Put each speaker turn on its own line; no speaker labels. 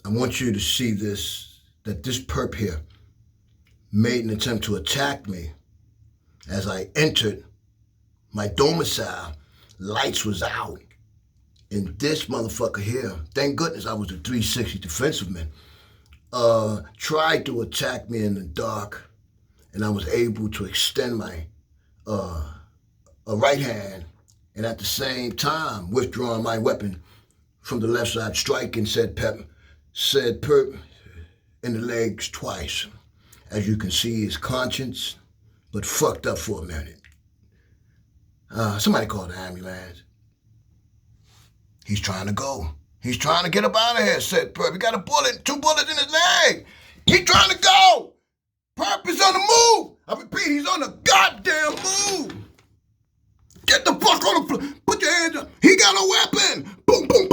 I want you to see this, that this perp here made an attempt to attack me as I entered my domicile. Lights was out. And this motherfucker here, thank goodness I was a 360 defensive man, tried to attack me in the dark, and I was able to extend my right hand and at the same time withdrawing my weapon from the left side, striking said perp in the legs twice. As you can see, his conscience, but fucked up for a minute. Somebody call the ambulance. He's trying to go. He's trying to get up out of here, said Perp. He got a bullet, 2 bullets in his leg. He's trying to go. Perp is on the move. I repeat, he's on the goddamn move. Get the fuck on the floor. Put your hands up. He got a weapon. Boom, boom,